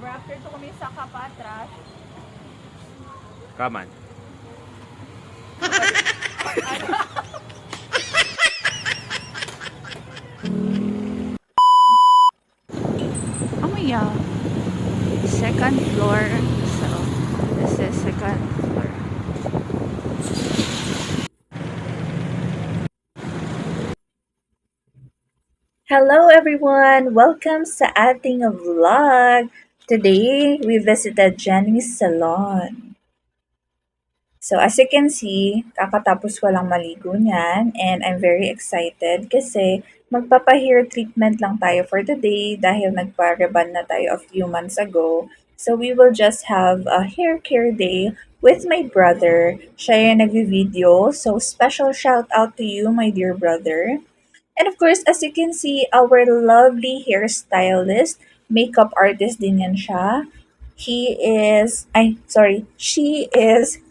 After to kami sa Kapatras. Kaman. Oh yeah. Second floor. So this is second floor. Hello everyone! Welcome sa ating vlog! Today, we visited Jenny's salon. So as you can see, kakatapos ko lang maligo niyan and I'm very excited kasi magpapa-hair treatment lang tayo for today dahil nagpa-rebond na tayo a few months ago. So we will just have a hair care day with my brother. Siya yung nagvi-video. So special shout out to you, my dear brother. And of course, as you can see, our lovely hairstylist, makeup artist din yan siya. She is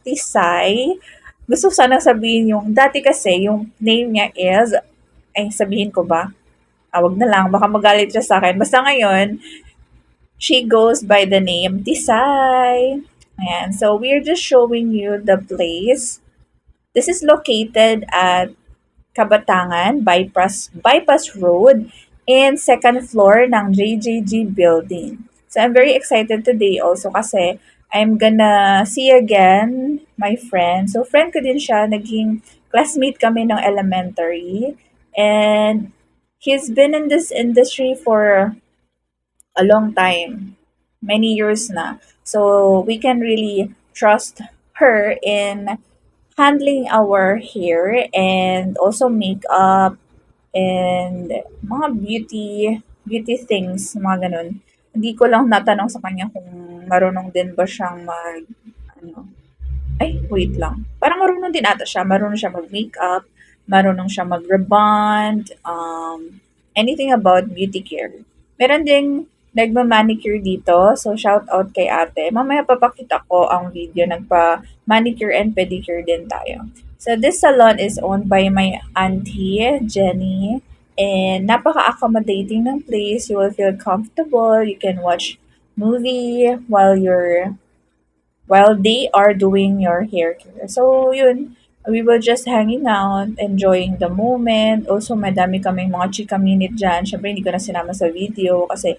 Tisay. Gusto ko sanang sabihin yung, dati kasi, yung name niya is, sabihin ko ba? Wag na lang, baka magalit siya sa akin. Basta ngayon, she goes by the name Tisay. Ayan, so we're just showing you the place. This is located at Kabatangan, Bypass Road, and second floor ng JJG building. So I'm very excited today also kasi I'm gonna see again my friend. So friend ko din siya, naging classmate kami ng elementary. And he's been in this industry for a long time, many years na. So we can really trust her in handling our hair and also makeup and mga beauty things, mga ganun. Hindi ko lang natanong sa kanya kung marunong din ba siyang ano, wait lang. Parang marunong din ata siya. Marunong siya mag-makeup, marunong siya mag-rebond, anything about beauty care. Meron ding nagma-manicure dito. So, shout out kay ate. Mamaya papakita ko ang video. Nagpa-manicure and pedicure din tayo. So, this salon is owned by my auntie, Jenny. And napaka-accommodating ng place. You will feel comfortable. You can watch movie while they are doing your hair care. So, yun, we were just hanging out, enjoying the moment. Also, madami kaming mga chika minute dyan. Siyempre, hindi ko na sinama sa video kasi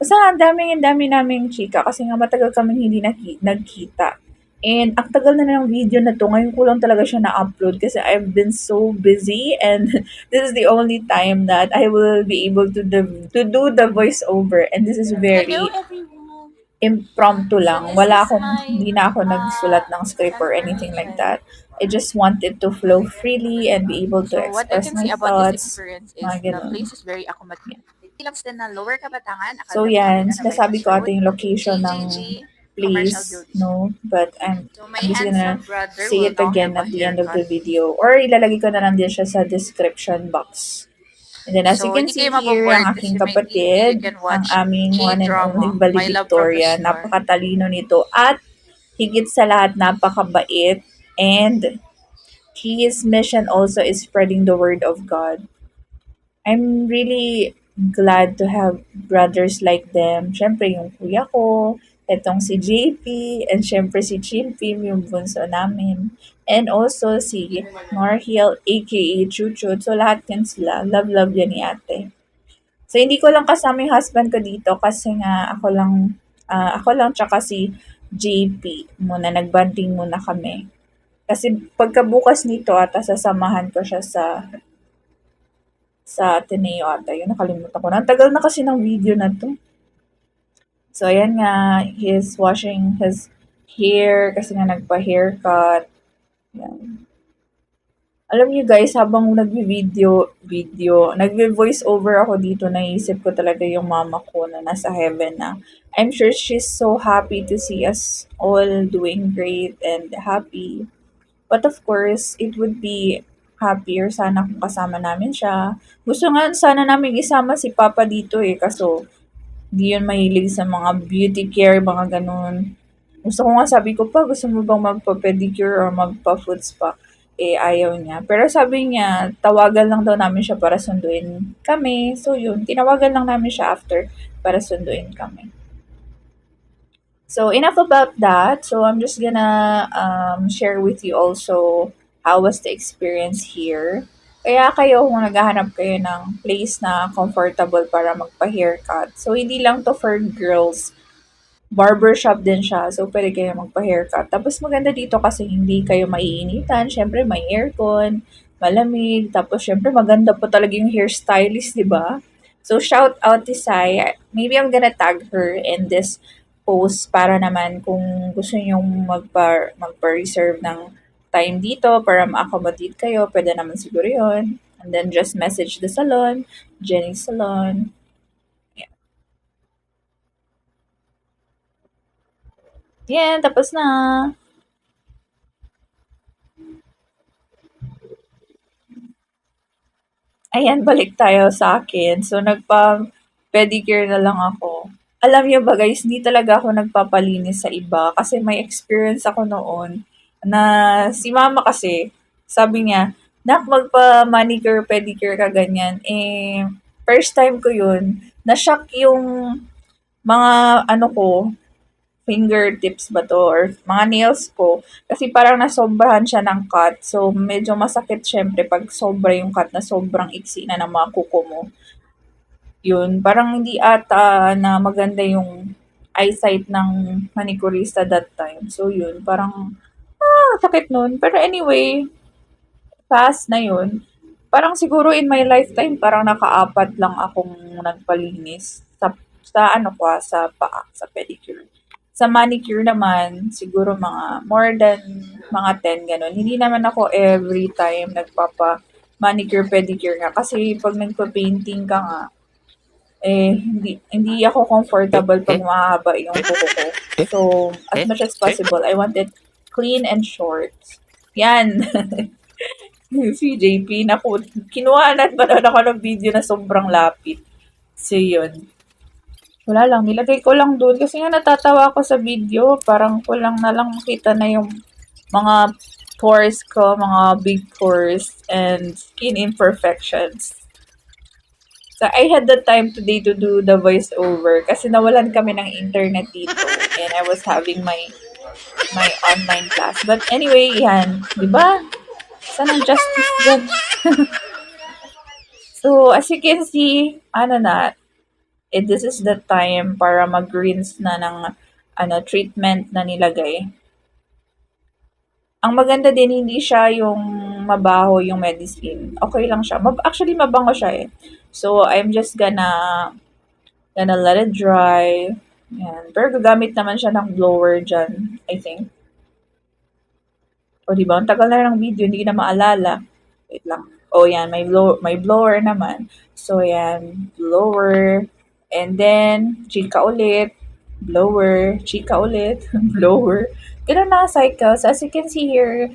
basta ang dami naming chika kasi nga matagal kaming hindi nagkita. And ang tagal na ng video na to, ngayon ko lang talaga siya na-upload kasi I've been so busy and this is the only time that I will be able to do the voiceover and this is very Hello everyone. impromptu So lang. this is my Hindi na ako nagsulat ng script or anything like transformation. that. I just wanted to flow freely and be able to So what I express can my see about this thoughts. experience is Mga the ganun. place is very accommodating. Ilams din na Lower Kabatangan, So Academy yan, Arena na sinasabi Bypass ko Road, ate yung location ng JJG Commercial place, Building. no? But So my I'm just gonna handsome brother say will it now again have a at the end of haircut. the video. Or ilalagay ko na lang din siya sa description box. And then as you So can hindi see kayo here, ang maboboard aking kasi may TV, you kapatid, can ang watch aming one and only K-drama, Bali My Love from the Victoria. Star. Napakatalino nito at higit sa lahat napakabait. And his mission also is spreading the word of God. I'm really glad to have brothers like them. Siyempre, yung kuya ko, etong si JP, and siyempre si Chimpim, yung bunso namin. And also si Norhiel, aka Chuchut. So, lahat yan sila. Love yan ni ate. So, hindi ko lang kasama yung husband ko dito kasi nga ako lang tsaka si JP muna. Nagbanding muna kami. Kasi pagkabukas nito ata sasamahan ko siya sa Ateneo ata. Yun, nakalimutan ko na. Ang tagal na kasi ng video na to. So, ayan nga. He's washing his hair kasi nga nagpa-haircut. Yan. Alam niyo guys, habang nagve-voice over ako dito, naisip ko talaga yung mama ko na nasa heaven na. I'm sure she's so happy to see us all doing great and happy. But of course, it would be happier sana kung kasama namin siya. Gusto nga sana namin isama si Papa dito kaso di yun mahilig sa mga beauty care, mga ganun. Gusto ko nga sabi ko pa, gusto mo bang magpa-pedicure or magpa-foot spa? Ayaw niya. Pero sabi niya, tawagan lang daw namin siya para sunduin kami. So yun, tinawagan lang namin siya after para sunduin kami. So enough about that. So I'm just gonna share with you also how was the experience here. Kaya kayo kung naghahanap kayo ng place na comfortable para magpa-haircut. So hindi lang to for girls, barbershop din siya. So pwede kayo magpa-haircut. Tapos maganda dito kasi hindi kayo maiinitan. Syempre may aircon, malamig. Tapos syempre maganda po talaga yung hairstylist, di ba? So shout out to Sai. Maybe I'm gonna tag her in this post para naman kung gusto niyo magpa-reserve ng time dito para ma-accommodate kayo, pwede naman siguro yun. And then just message the salon, Jenny Salon. Yan, tapos na. Ayan, balik tayo sa akin. So, nagpa-pedicure na lang ako. Alam niyo ba guys, hindi talaga ako nagpapalinis sa iba kasi may experience ako noon na si mama kasi, sabi niya, "Nak, magpa-manicure, pedicure ka ganyan." Eh, first time ko yun, na-shock yung mga ano ko, fingertips ba 'to or mga nails ko kasi parang nasobrahan siya ng cut. So, medyo masakit siyempre 'pag sobra yung cut na sobrang iksi na ng mga kuko mo. Yun, parang hindi ata na maganda yung eyesight ng manicurista that time. So, yun, parang sakit nun. Pero anyway, past na yun. Parang siguro in my lifetime, parang nakaapat lang akong nagpalinis sa ano ko, sa paa, sa pedicure. Sa manicure naman, siguro mga more than mga 10 gano'n. Hindi naman ako every time manicure, pedicure nga. Kasi pag nagpa-painting ka nga, eh, hindi ako comfortable pag mahaba yung kuko ko. So, as much as possible, I want it clean and short. Yan. Si JP, naku, kinuhaan pa naman ako ng video na sobrang lapit. So, yun. Wala lang, nilagay ko lang doon kasi nga natatawa ako sa video. Parang kulang na lang makita na yung mga pores ko, mga big pores and skin imperfections. So, I had the time today to do the voiceover kasi nawalan kami ng internet dito and I was having my online class. But anyway, yan. Diba? Saan ang justice dyan? So, as you can see, ano na, this is the time para mag-rinse na ng treatment na nilagay. Ang maganda din, hindi siya yung mabaho yung medicine. Okay lang siya. Actually, mabango siya eh. So, I'm just gonna let it dry. Yan. Pero gagamit naman siya ng blower dyan, I think. O, diba? Ang tagal na ng video, hindi ko na maalala. Wait lang. Oh, yan. May blower naman. So, yan. Blower. And then, chika ulit. Blower. Chika ulit. Blower. Ganun na cycle. So, as you can see here,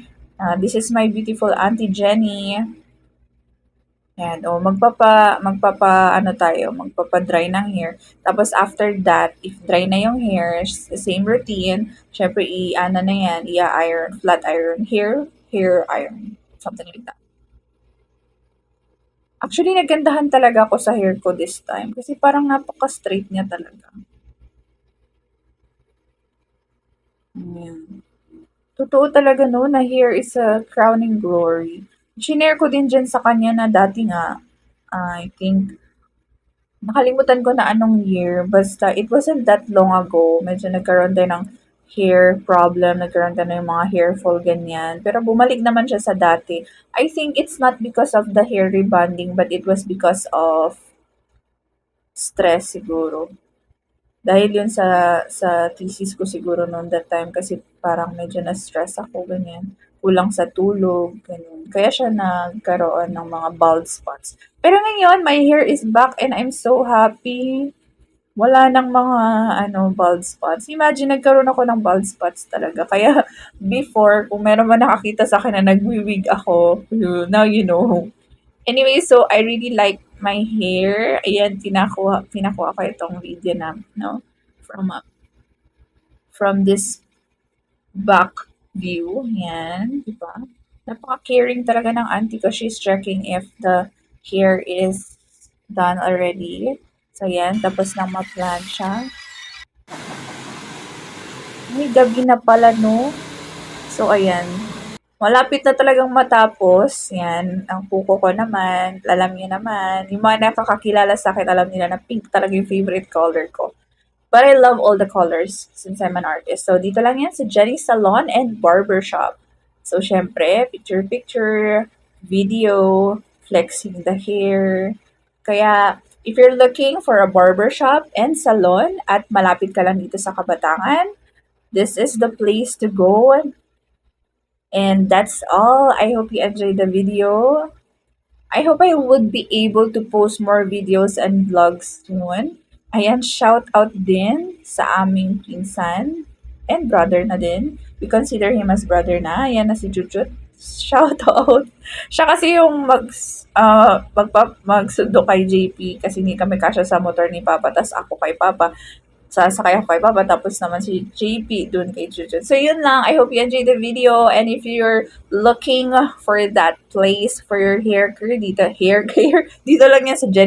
this is my beautiful Auntie Jenny. Yan. O, magpapa-dry ng hair. Tapos, after that, if dry na yung hair, same routine. Syempre, na yan, i-iron, flat iron, hair iron. Something like that. Actually, nagandahan talaga ako sa hair ko this time kasi parang napaka-straight niya talaga. Ayan. Totoo talaga no, na hair is a crowning glory. Shinare ko din dyan sa kanya na dati nga, I think, nakalimutan ko na anong year, basta it wasn't that long ago, medyo nagkaroon din ng hair problem, nagkaroon din ng mga hair fall, ganyan. Pero bumalik naman siya sa dati. I think it's not because of the hair rebonding, but it was because of stress siguro. Dahil yun sa thesis ko siguro noon that time kasi parang medyo na-stress ako, ganyan. Kulang sa tulog, ganyan. Kaya siya nagkaroon ng mga bald spots. Pero ngayon, my hair is back and I'm so happy. Wala nang mga bald spots. Imagine nagkaroon ako ng bald spots talaga. Kaya before, kung meron man nakakita sa akin na nagwi-wig ako, now you know. Anyway, so I really like my hair. Ayan, pinakuha ko itong video na, no? From, from this back view. Yan, di ba? Napaka-caring talaga ng auntie ko. She's checking if the hair is done already. So, yan. Tapos nang ma-plan siya. May gabi na pala, no? So, ayan. Malapit na talagang matapos. Yan. Ang kuko ko naman. Alam niyo naman. Yung mga nakakakilala sa akin, alam nila na pink talaga yung favorite color ko. But I love all the colors since I'm an artist. So, dito lang yan sa Jenny Salon and Barbershop. So, syempre, picture-picture, video, flexing the hair. Kaya, if you're looking for a barbershop and salon at malapit ka lang dito sa Kabatangan, this is the place to go. And that's all. I hope you enjoyed the video. I hope I would be able to post more videos and vlogs soon. Ayan, shout out din sa aming pinsan and brother na din. We consider him as brother na. Ayan na si Chuchut. Shout out. Siya kasi yung magsundo kay JP kasi hindi kami kasya sa motor ni Papa tas ako kay Papa. Sasakay ako kay Papa tapos naman si JP dun kay Jujun. So yun lang. I hope you enjoyed the video and if you're looking for that place for your hair care dito lang yan sa Jenny